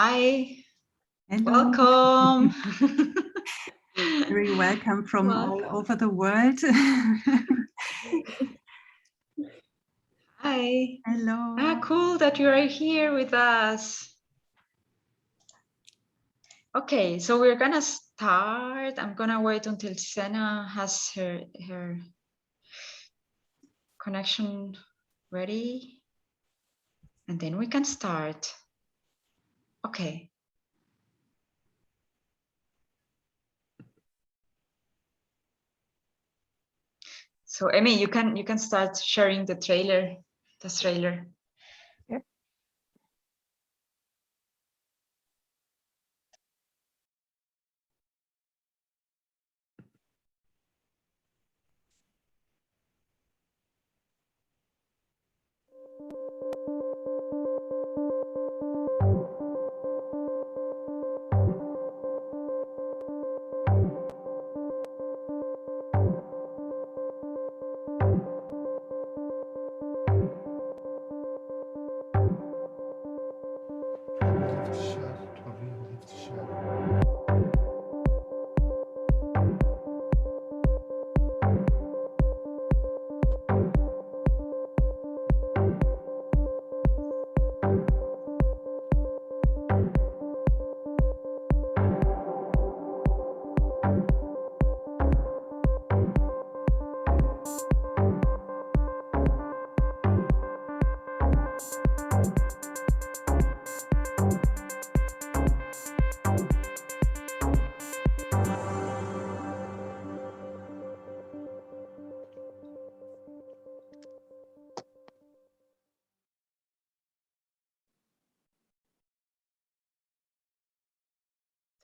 Hi. Hello. Welcome. Very welcome from Welcome. all over the world. Hi. Hello. Cool that you are here with us. Okay, so we're gonna start. I'm gonna wait until Sena has her connection ready, and then we can start. Okay. So Emmy, you can start sharing the trailer. Yep.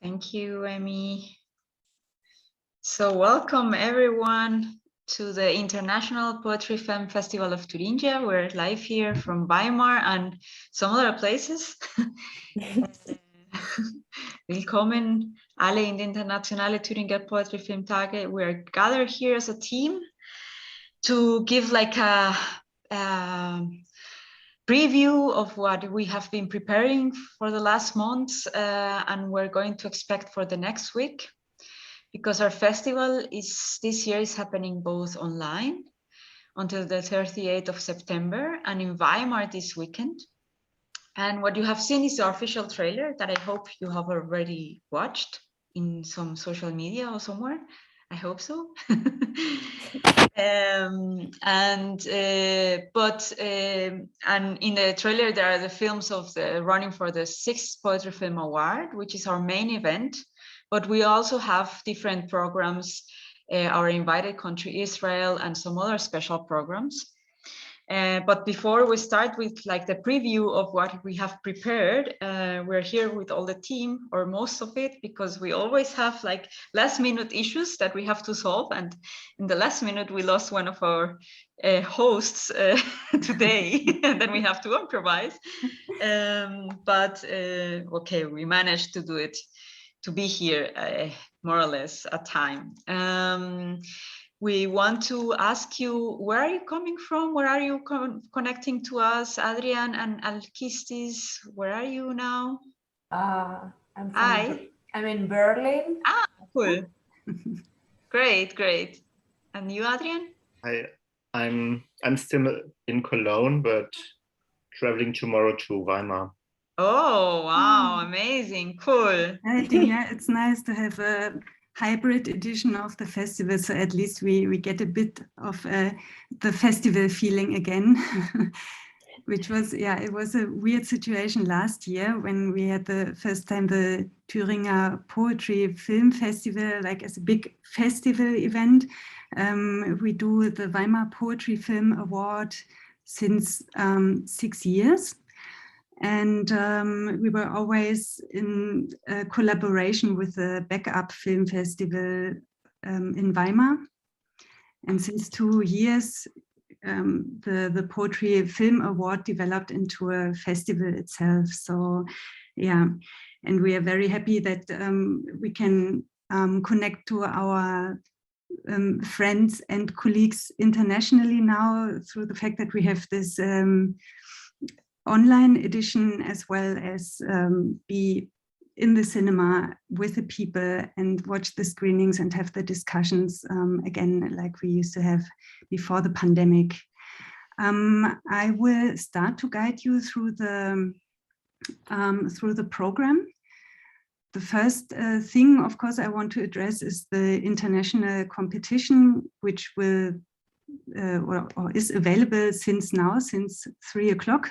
Thank you, Emmy. So welcome everyone to the International Poetry Film Festival of Thuringia. We're live here from Weimar and some other places. Willkommen alle in die Internationale Thüringer Poetry Film Tage. We're gathered here as a team to give like a preview of what we have been preparing for the last months and we're going to expect for the next week. Because our festival this year is happening both online until the 38th of September and in Weimar this weekend. And what you have seen is the official trailer that I hope you have already watched in some social media or somewhere. I hope so. And in the trailer there are the films of the running for the 6th Poetry Film Award, which is our main event. But we also have different programs, our invited country, Israel, and some other special programs. But before we start with like the preview of what we have prepared, we're here with all the team, or most of it, because we always have like last minute issues that we have to solve. And in the last minute, we lost one of our hosts today, and then we have to improvise. Okay, we managed to do it, to be here more or less at time. We want to ask you, where are you coming from? Where are you connecting to us? Adrian and Alkistis, where are you now? I'm in Berlin. Ah, cool. Great. And you, Adrian? I'm still in Cologne, but traveling tomorrow to Weimar. Oh, wow, amazing, cool. I think, yeah, it's nice to have a hybrid edition of the festival, so at least we get a bit of the festival feeling again. Which was, yeah, it was a weird situation last year when we had the first time the Thüringer Poetry Film Festival, like as a big festival event. We do the Weimar Poetry Film Award since 6 years. And we were always in collaboration with the Backup Film Festival in Weimar. And since 2 years, the Poetry Film Award developed into a festival itself. So, yeah, and we are very happy that we can connect to our friends and colleagues internationally now through the fact that we have this online edition, as well as be in the cinema with the people and watch the screenings and have the discussions again, like we used to have before the pandemic. I will start to guide you through the program. The first thing, of course, I want to address is the international competition, which will or is available since 3 o'clock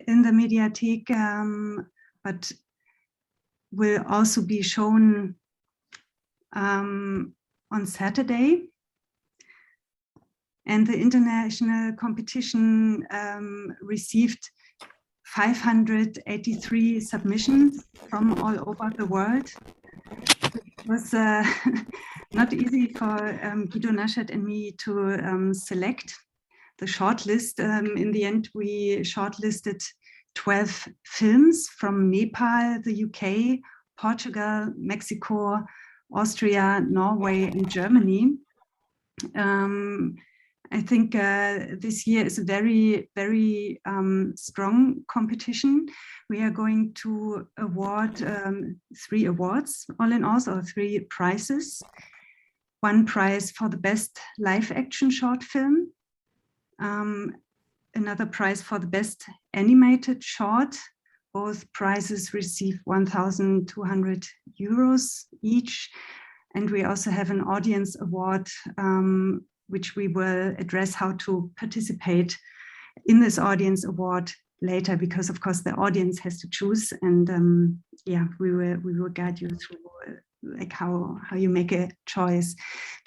in the Mediathek, but will also be shown on Saturday. And the international competition received 583 submissions from all over the world. It was not easy for Guido Naschet and me to select the shortlist. In the end, we shortlisted 12 films from Nepal, the UK, Portugal, Mexico, Austria, Norway, and Germany. I think this year is a very, very strong competition. We are going to award 3 awards, all in all, so 3 prizes. 1 prize for the best live action short film, another prize for the best animated short. Both prizes receive 1,200 euros each. And we also have an audience award, which we will address how to participate in this audience award later, because of course the audience has to choose. And yeah, we will guide you through like how you make a choice.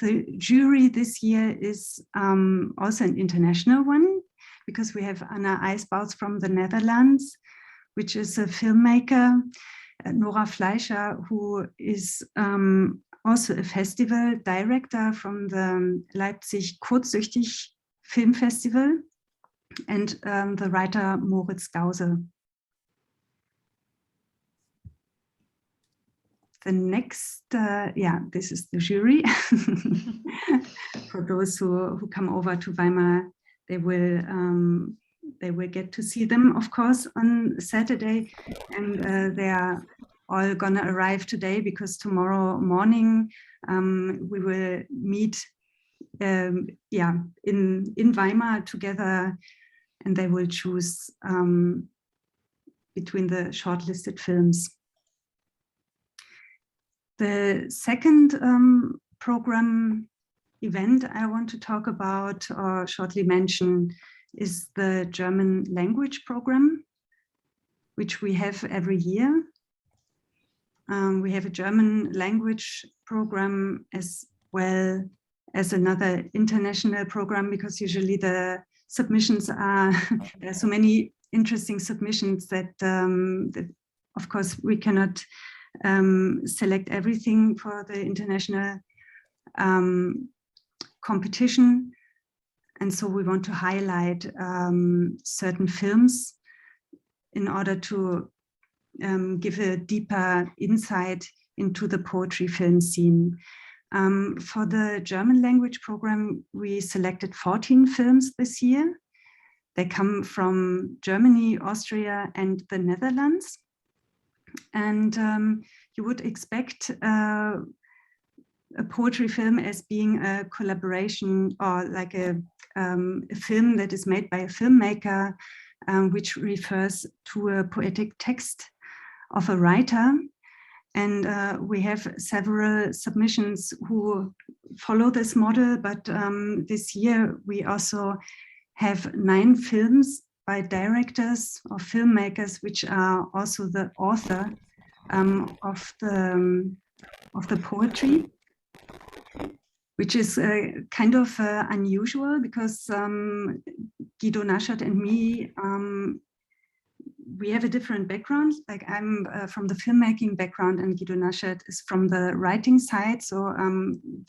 The jury this year is also an international one, because we have Anna Eisbouts from the Netherlands, which is a filmmaker, Nora Fleischer, who is also a festival director from the Leipzig Kurzsüchtig Film Festival, and the writer Moritz Gause. The next, yeah, this is the jury. For those who come over to Weimar, they will get to see them, of course, on Saturday, and they are all gonna arrive today, because tomorrow morning we will meet yeah, in Weimar together, and they will choose between the shortlisted films. The second program event I want to talk about or shortly mention is the German language program, which we have every year. We have a German language program as well as another international program, because usually the submissions are, there are so many interesting submissions that, that of course we cannot select everything for the international competition. And so we want to highlight certain films in order to give a deeper insight into the poetry film scene. For the German language program, we selected 14 films this year. They come from Germany, Austria, and the Netherlands. And you would expect a poetry film as being a collaboration, or like a film that is made by a filmmaker, which refers to a poetic text of a writer. And we have several submissions who follow this model, but this year we also have 9 films by directors or filmmakers, which are also the author of the poetry, which is kind of unusual, because Guido Naschet and me, we have a different background. Like I'm from the filmmaking background, and Guido Naschet is from the writing side. So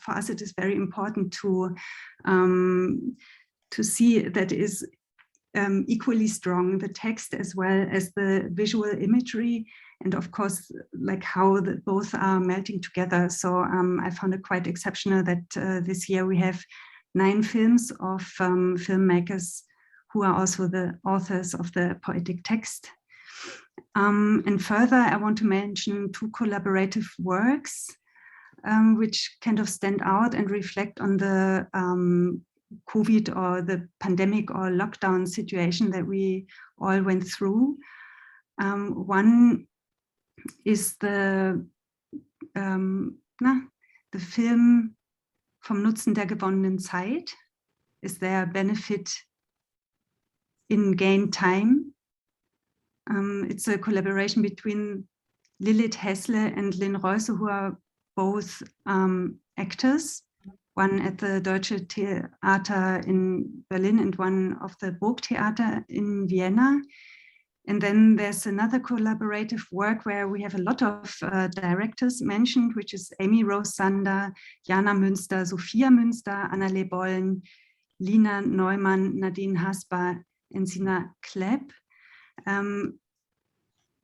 for us, it is very important to see that is equally strong, the text as well as the visual imagery, and of course, like how both are melting together. So I found it quite exceptional that this year we have 9 films of filmmakers who are also the authors of the poetic text. And further, I want to mention 2 collaborative works which kind of stand out and reflect on the COVID or the pandemic or lockdown situation that we all went through. One is the film Vom Nutzen der gewonnenen Zeit. Is there a benefit in gained time? It's a collaboration between Lilith Hessle and Lynn Reuse, who are both actors, one at the Deutsche Theater in Berlin and one of the Burgtheater in Vienna. And then there's another collaborative work where we have a lot of directors mentioned, which is Amy Rose Sander, Jana Münster, Sophia Münster, Anna-Lee Bollen, Lina Neumann, Nadine Hasba, and Sina Klepp.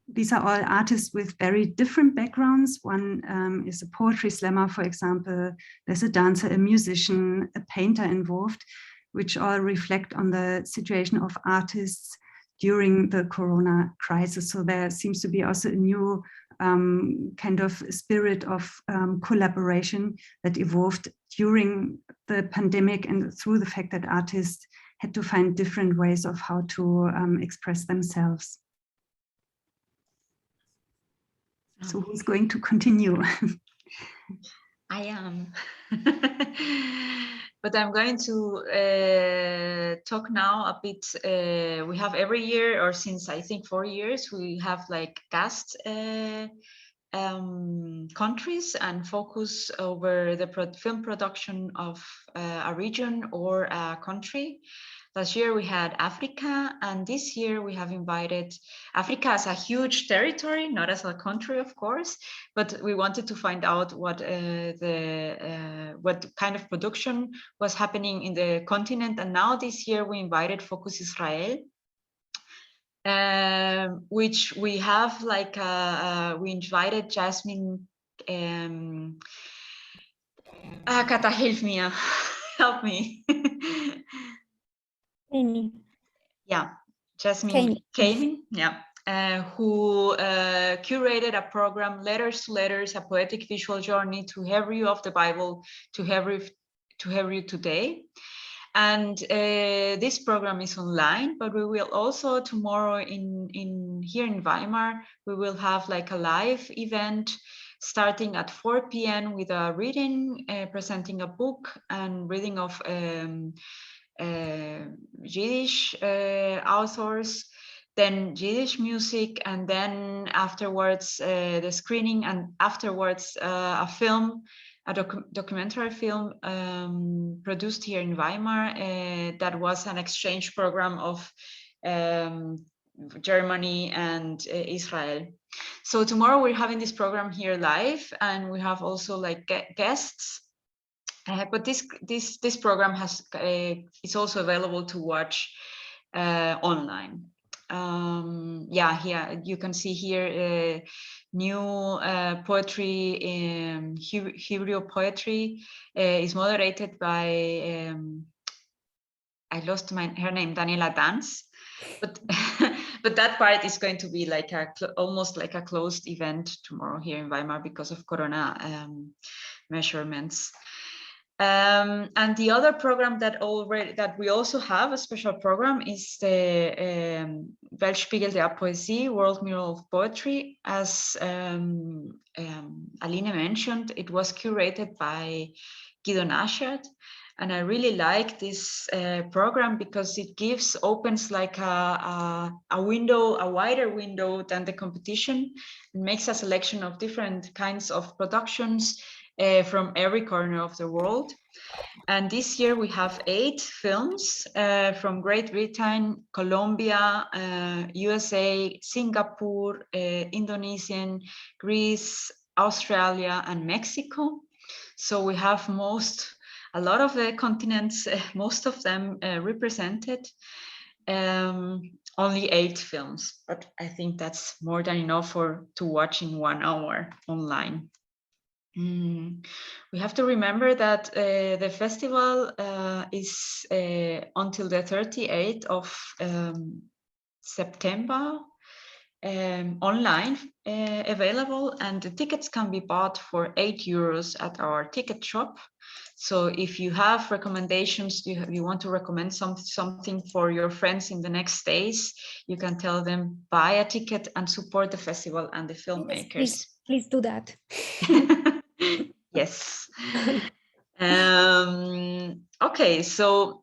These are all artists with very different backgrounds. One is a poetry slammer, for example. There's a dancer, a musician, a painter involved, which all reflect on the situation of artists during the Corona crisis. So there seems to be also a new kind of spirit of collaboration that evolved during the pandemic and through the fact that artists had to find different ways of how to express themselves. So who's going to continue? I am. But I'm going to talk now a bit. We have every year, or since I think 4 years, we have like guest countries and focus over the film production of a region or a country. Last year we had Africa, and this year we have invited Africa as a huge territory, not as a country, of course, but we wanted to find out what kind of production was happening in the continent. And now this year we invited Focus Israel, which we have like we invited Jasmine. Kata, help me, help me. Yeah, Jasmine Kane, yeah, who curated a program, Letters to Letters, a poetic visual journey to Hebrew of the Bible to Hebrew today. And this program is online, but we will also tomorrow here in Weimar, we will have like a live event starting at 4 p.m. with a reading, presenting a book and reading of Yiddish authors, then Yiddish music, and then afterwards the screening, and afterwards a film, a documentary film produced here in Weimar that was an exchange program of Germany and Israel. So tomorrow we're having this program here live, and we have also like guests. But this program is also available to watch online. Yeah, here you can see here new poetry, Hebrew poetry is moderated by I lost her name, Daniela Dance, but but that part is going to be like almost like a closed event tomorrow here in Weimar because of Corona measurements. And the other program that we also have, a special program, is the Weltspiegel der Poesie, World Mirror of Poetry. As Aline mentioned, it was curated by Guido Naschert, and I really like this program because it opens like a window, a wider window than the competition, and makes a selection of different kinds of productions from every corner of the world. And this year we have 8 films from Great Britain, Colombia, USA, Singapore, Indonesian, Greece, Australia, and Mexico. So we have a lot of the continents, most of them represented. Only 8 films, but I think that's more than enough to watch in 1 hour online. We have to remember that the festival is until the 38th of September online available, and the tickets can be bought for €8 at our ticket shop. So if you have recommendations, you want to recommend something for your friends in the next days, you can tell them buy a ticket and support the festival and the filmmakers. Yes, please do that. Yes. Okay, so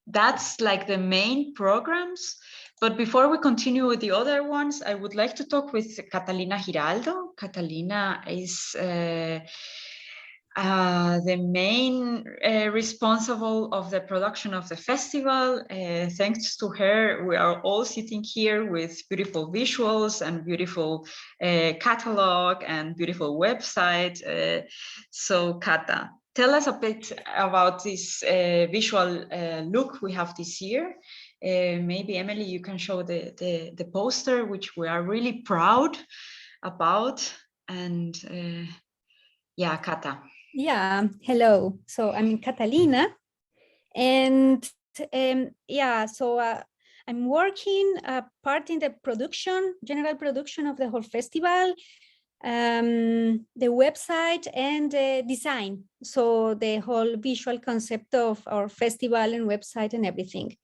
that's like the main programs. But before we continue with the other ones, I would like to talk with Catalina Giraldo. Catalina is the main responsible of the production of the festival. Thanks to her, we are all sitting here with beautiful visuals and beautiful catalog and beautiful website. So Kata, tell us a bit about this visual look we have this year. Maybe Emily, you can show the poster, which we are really proud about. And yeah, Kata. Yeah, hello. So I'm Catalina, and yeah, so I'm working part in the production, general production of the whole festival, the website and the design. So the whole visual concept of our festival and website and everything.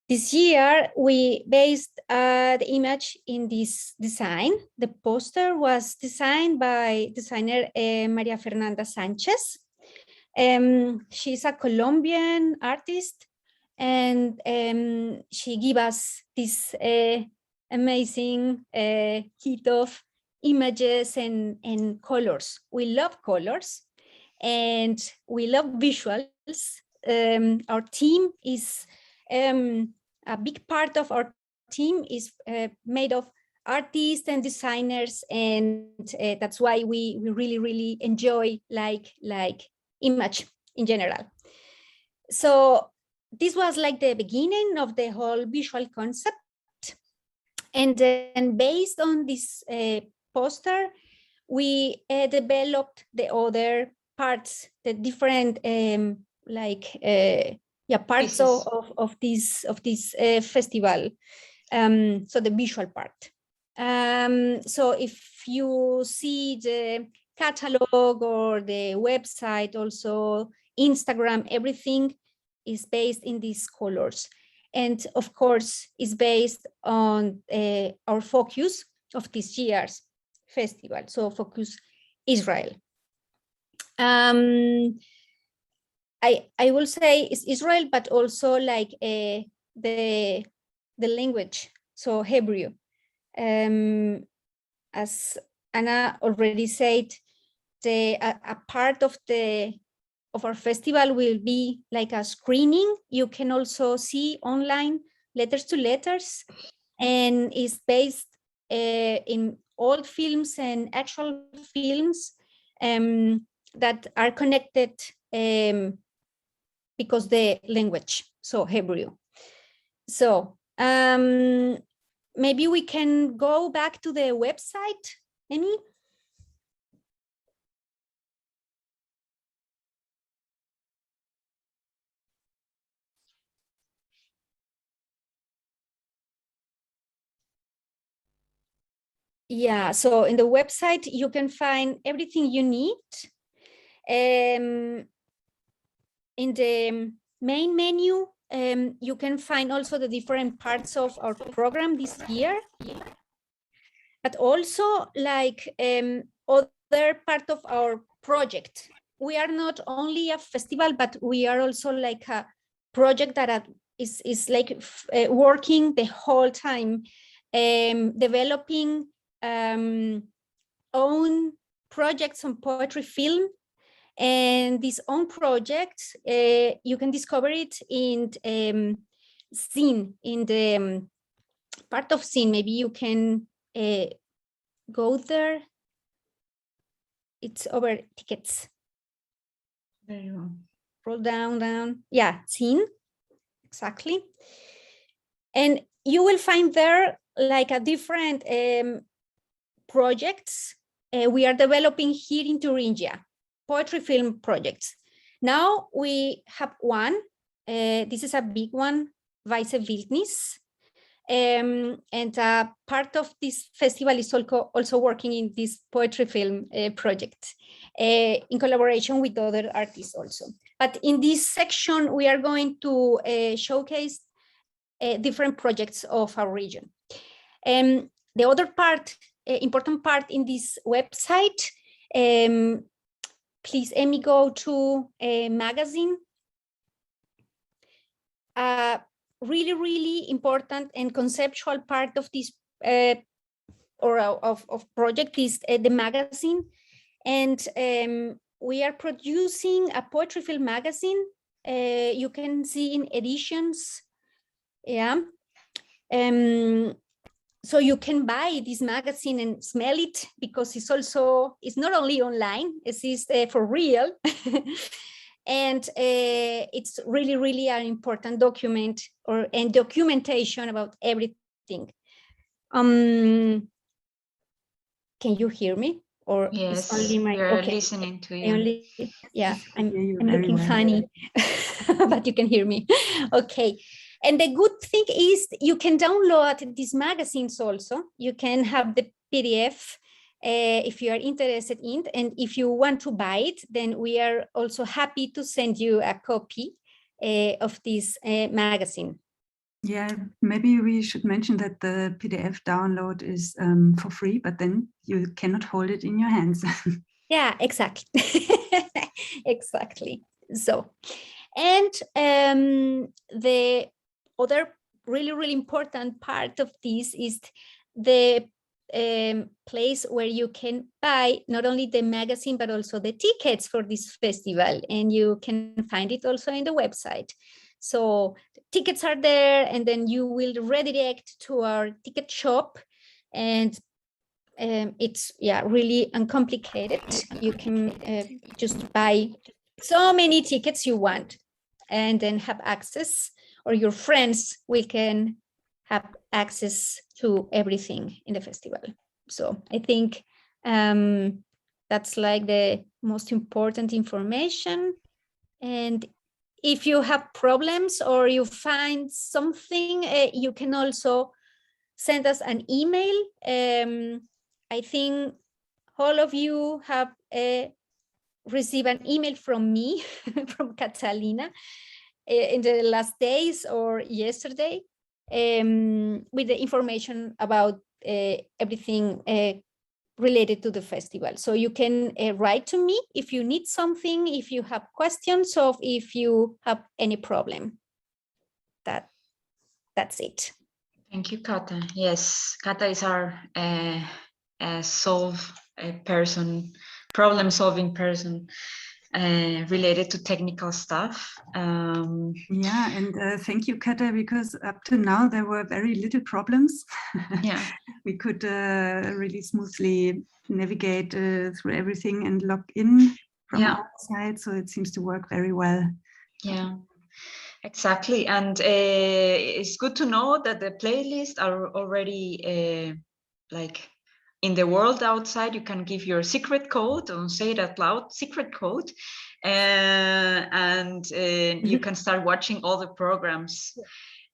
This year, we based the image in this design. The poster was designed by designer Maria Fernanda Sanchez. She's a Colombian artist, and she gave us this amazing kit of images and colors. We love colors, and we love visuals. Our team is a big part of our team is made of artists and designers, and that's why we really enjoy like image in general. So this was like the beginning of the whole visual concept, and then based on this poster, we developed the other parts, the different parts of this festival. So the visual part. So if you see the catalog or the website, also Instagram, everything is based in these colors. And of course, is based on our focus of this year's festival. So focus Israel. I will say it's Israel, but also like the language, so Hebrew. As Anna already said, a part of our festival will be like a screening. You can also see online Letters to Letters, and is based in old films and actual films that are connected because the language, so Hebrew. So maybe we can go back to the website, Amy. Yeah, so in the website, you can find everything you need. In the main menu, you can find also the different parts of our program this year, but also like other part of our project. We are not only a festival, but we are also like a project that is like working the whole time, developing own projects on poetry film. And these own projects, you can discover it in Scene, in the part of Scene. Maybe you can go there. It's over tickets. There you go. Roll down. Yeah, Scene, exactly. And you will find there like a different projects we are developing here in Thuringia, poetry film projects. Now we have one, this is a big one, Weisse Wildnis. And part of this festival is also working in this poetry film project in collaboration with other artists also. But in this section, we are going to showcase different projects of our region. The other part, important part in this website, please, Amy, go to a magazine. Really, really important and conceptual part of this of project is the magazine. And we are producing a poetry film magazine. You can see in editions. Yeah. So you can buy this magazine and smell it, because it's not only online, it's for real. And it's really, really an important document and documentation about everything. Can you hear me? Or Yes, only my, we're okay. listening to you. Yeah, I'm very looking well. funny, but you can hear me. Okay. And the good thing is you can download these magazines also. You can have the PDF if you are interested in, and if you want to buy it, then we are also happy to send you a copy of this magazine. Yeah, maybe we should mention that the PDF download is for free, but then you cannot hold it in your hands. Yeah, exactly. Exactly. So, and the other really, really important part of this is the place where you can buy not only the magazine, but also the tickets for this festival. And you can find it also in the website. So tickets are there, and then you will redirect to our ticket shop. And it's, yeah, really uncomplicated. You can just buy so many tickets you want and then have access, or your friends will can have access to everything in the festival. So I think that's like the most important information. And if you have problems or you find something, you can also send us an email. I think all of you have received an email from me, from Catalina, in the last days or yesterday, with the information about everything related to the festival. So you can write to me if you need something, if you have questions, or if you have any problem. That's it. Thank you, Kata. Yes, Kata is our problem-solving person related to technical stuff. Yeah, and thank you, Kata, because up to now there were very little problems. Yeah. We could really smoothly navigate through everything and log in from our side, so it seems to work very well. Yeah. Exactly, and it's good to know that the playlists are already like in the world outside. You can give your secret code, don't say it out loud, secret code, and you can start watching all the programs.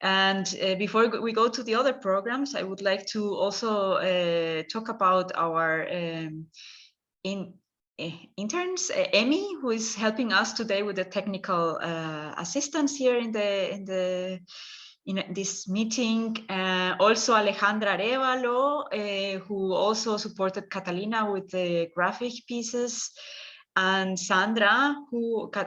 And before we go to the other programs, I would like to also talk about our interns, Amy, who is helping us today with the technical assistance here in this meeting. Also Alejandra Arevalo, who also supported Catalina with the graphic pieces. And Sandra,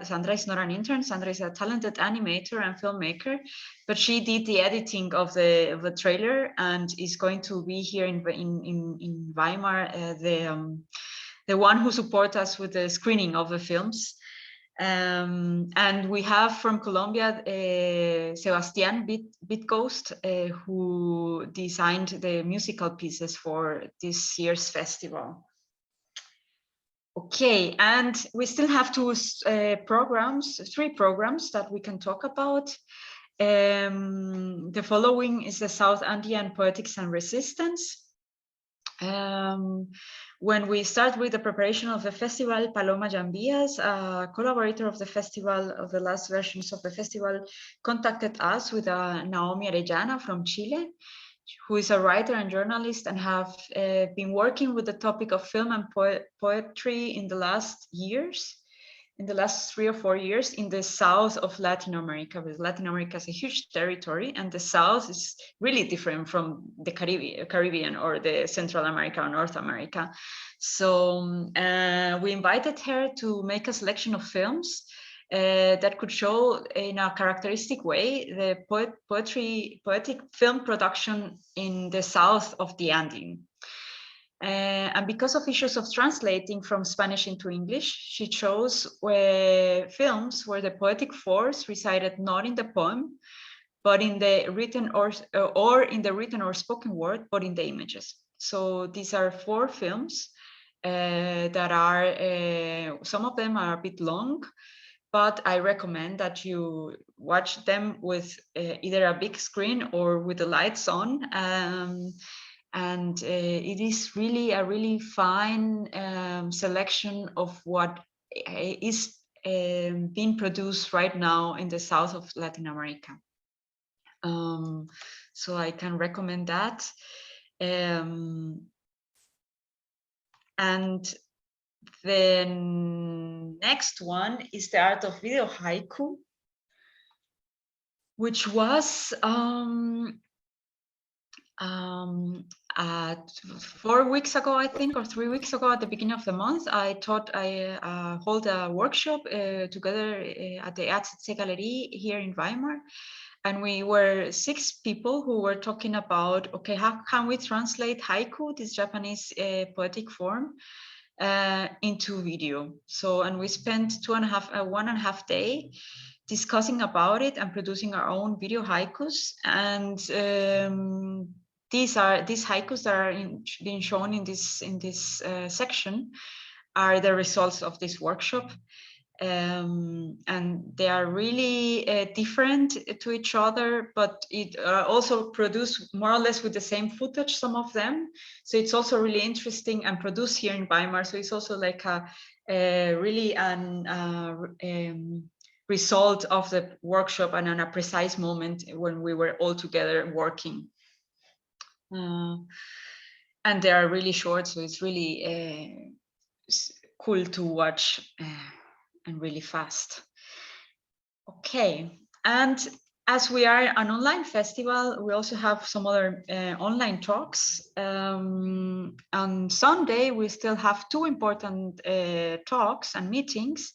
Sandra is not an intern, Sandra is a talented animator and filmmaker, but she did the editing of the trailer and is going to be here in Weimar, the one who supports us with the screening of the films. And we have from Colombia, Sebastian Bitghost, who designed the musical pieces for this year's festival. Okay, and we still have three programs that we can talk about. The following is the South Andean Poetics and Resistance. When we start with the preparation of the festival, Paloma Jambias, a collaborator of the festival, of the last versions of the festival, contacted us with Naomi Arellana from Chile, who is a writer and journalist and have been working with the topic of film and poetry in the last years, in the last 3 or 4 years, in the south of Latin America, because Latin America is a huge territory, and the south is really different from the Caribbean or the Central America or North America. So we invited her to make a selection of films that could show in a characteristic way the poetic film production in the south of the Andes. And because of issues of translating from Spanish into English, she chose films where the poetic force resided not in the poem, but in the written or in the written or spoken word, but in the images. So these are 4 films that are, some of them are a bit long, but I recommend that you watch them with either a big screen or with the lights on. And it is really a really fine selection of what is being produced right now in the south of Latin America. So I can recommend that. And the next one is the art of video haiku, which was 4 weeks ago, I think, or 3 weeks ago at the beginning of the month. I thought I hold a workshop together at the AZC Galerie here in Weimar. And we were 6 people who were talking about, okay, how can we translate haiku, this Japanese poetic form, into video? So, and we spent 1.5 days discussing about it and producing our own video haikus. And these haikus that are being shown in this section are the results of this workshop. And they are really different to each other, but it also produced more or less with the same footage, some of them. So it's also really interesting and produced here in Weimar. So it's also like a really an result of the workshop and on a precise moment when we were all together working. And they are really short, so it's really cool to watch. And really fast. Okay, and as we are an online festival, we also have some other online talks. On Sunday, we still have 2 important talks and meetings.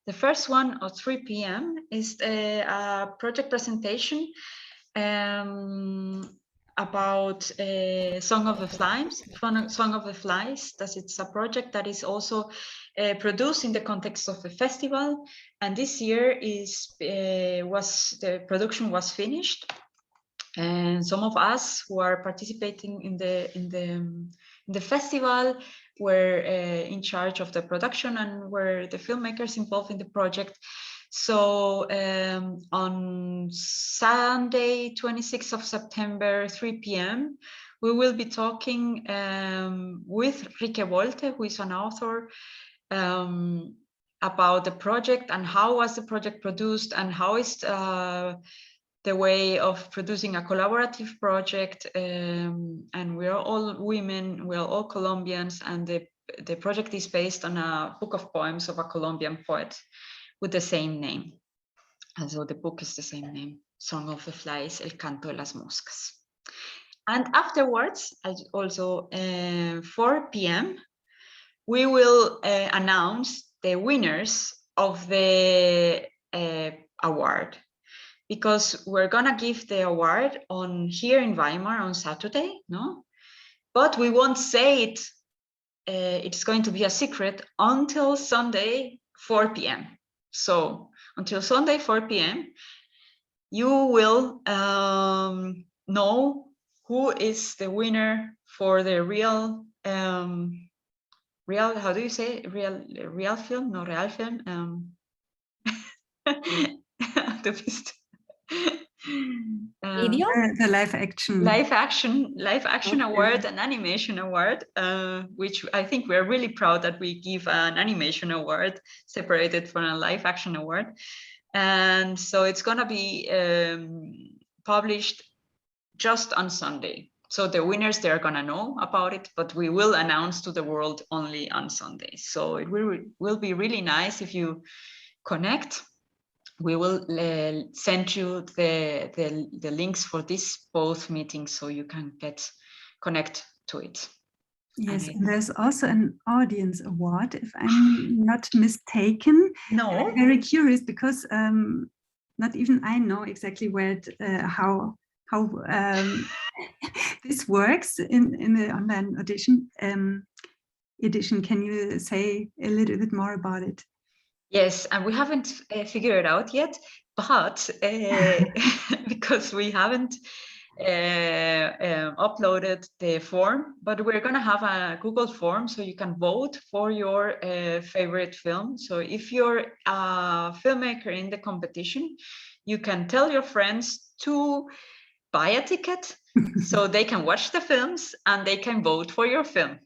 The first one at 3 p.m. is a project presentation about Song of the Flies. Song of the Flies. It's a project that is also produced in the context of the festival, and this year the production was finished, and some of us who are participating in the festival were in charge of the production and were the filmmakers involved in the project. So on Sunday, 26th of September, 3 p.m., we will be talking with Rike Wolte, who is an author, about the project and how was the project produced and how is the way of producing a collaborative project. And we are all women, we are all Colombians, and the project is based on a book of poems of a Colombian poet with the same name. And so the book is the same name, Song of the Flies, El Canto de las Moscas. And afterwards, also 4 p.m., we will announce the winners of the award, because we're gonna give the award here in Weimar on Saturday, no? But we won't say it, it's going to be a secret until Sunday, 4 p.m. So until Sunday, 4 p.m., you will know who is the winner for the real, how do you say, real film? No, real film. Video? The live action. Live action Okay. award and animation award, which I think we're really proud that we give an animation award separated from a live action award. And so it's gonna be published just on Sunday. So the winners, they're gonna know about it, but we will announce to the world only on Sunday. So it will be really nice if you connect. We will send you the links for this both meetings so you can connect to it. Yes, and there's also an audience award, if I'm not mistaken. No. I'm very curious because not even I know exactly where how this works in the online edition. Can you say a little bit more about it? Yes, and we haven't figured it out yet, but because we haven't uploaded the form, but we're going to have a Google form so you can vote for your favorite film. So if you're a filmmaker in the competition, you can tell your friends to buy a ticket so they can watch the films and they can vote for your film.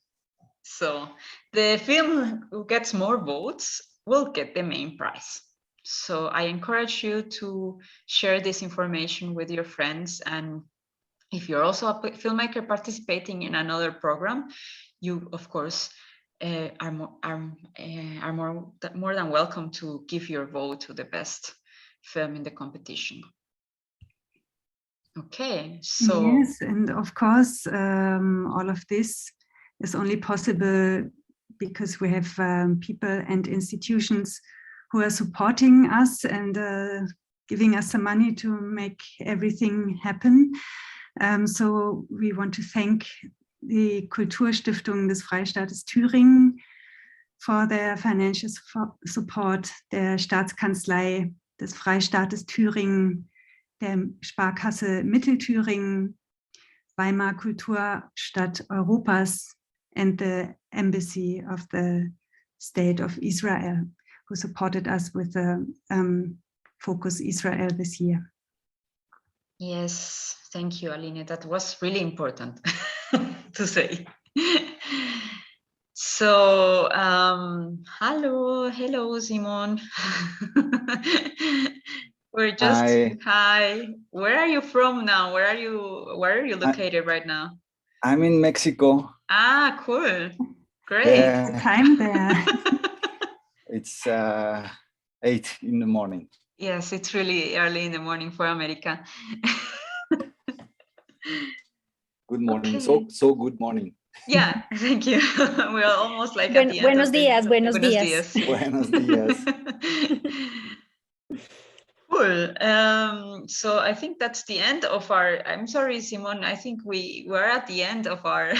So the film who gets more votes will get the main prize. So I encourage you to share this information with your friends. And if you're also a filmmaker participating in another program, you of course are more than welcome to give your vote to the best film in the competition. Okay, so yes, and of course all of this is only possible because we have people and institutions who are supporting us and giving us some money to make everything happen. So we want to thank the Kulturstiftung des Freistaates Thüringen for their financial support, der Staatskanzlei des Freistaates Thüringen, der Sparkasse Mittelthüringen, Weimar Kulturstadt Europas, and the Embassy of the State of Israel, who supported us with the Focus Israel this year. Yes, thank you, Aline. That was really important to say. So, hello, Simon. We're just hi. Where are you from now? Where are you located right now? I'm in Mexico. Ah, cool. Great. The time there. It's 8 in the morning. Yes, it's really early in the morning for America. Good morning. Okay. So good morning. Yeah, thank you. We're almost like at the end Buenos of the, días, buenos días. Buenos días. Cool. So I think that's the end of our. I'm sorry, Simon. I think we were at the end of our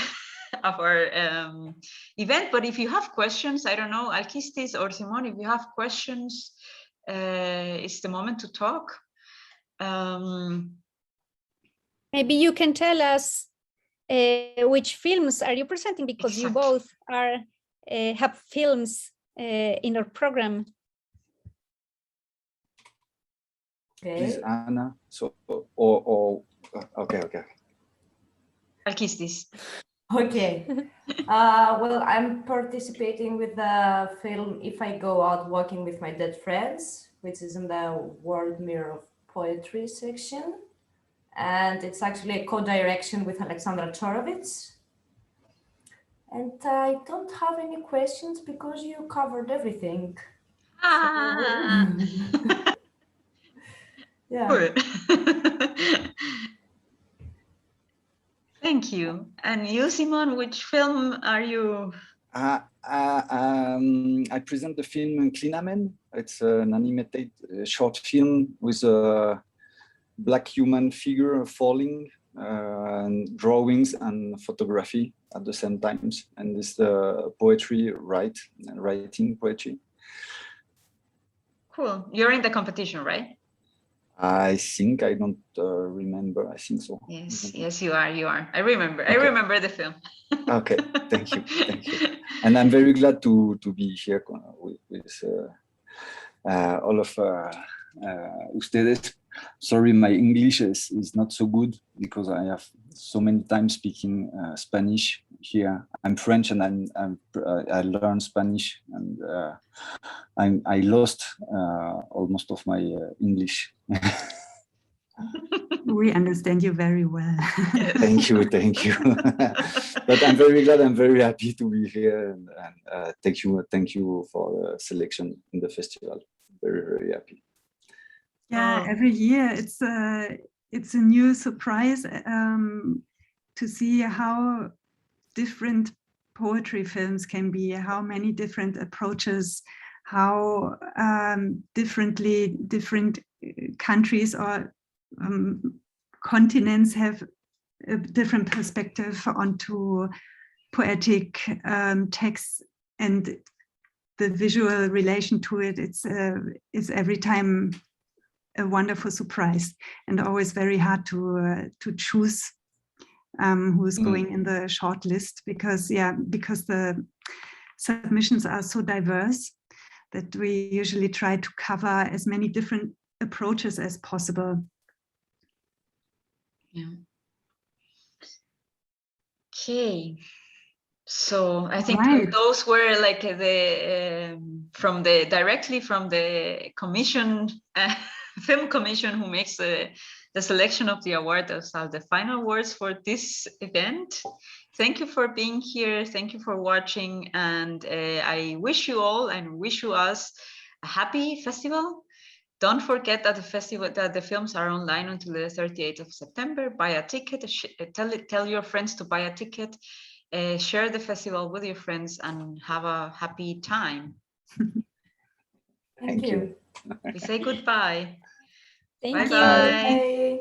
event. But if you have questions, I don't know, Alkistis or Simon, if you have questions, it's the moment to talk. Maybe you can tell us which films are you presenting, because you both are have films in our program. Please, Anna. So, okay. Alkistis. Okay. Well, I'm participating with the film If I Go Out Walking with My Dead Friends, which is in the World Mirror of Poetry section. And it's actually a co-direction with Alexandra Chorovitz. And I don't have any questions because you covered everything. Ah. So, yeah. Cool. Thank you. And you, Simon, which film are you? I present the film Clinamen. It's an animated short film with a black human figure falling, and drawings and photography at the same time. And this poetry, writing poetry. Cool. You're in the competition, right? I think, I don't remember. I think so. Yes, you are. I remember. Okay. I remember the film. Okay, thank you. And I'm very glad to be here with all of ustedes. Sorry, my English is not so good because I have so many times speaking Spanish here. I'm French and I learned Spanish, and I lost almost of my English. We understand you very well. Thank you. But I'm very glad, I'm very happy to be here, and thank you for the selection in the festival. Very, very happy. Yeah, every year it's a new surprise to see how different poetry films can be, how many different approaches, how different countries or continents have a different perspective onto poetic texts, and the visual relation to it. It's every time a wonderful surprise, and always very hard to choose who's going in the short list, because the submissions are so diverse that we usually try to cover as many different approaches as possible. Yeah. Okay. So I think those were like directly from the commission, film commission, who makes the selection of the award. Those are the final words for this event. Thank you for being here. Thank you for watching, and I wish you all and wish you us a happy festival. Don't forget that the films are online until the 38th of September. Buy a ticket. Tell your friends to buy a ticket. Share the festival with your friends and have a happy time. Thank you. We say goodbye. Thank Bye-bye. you. Bye.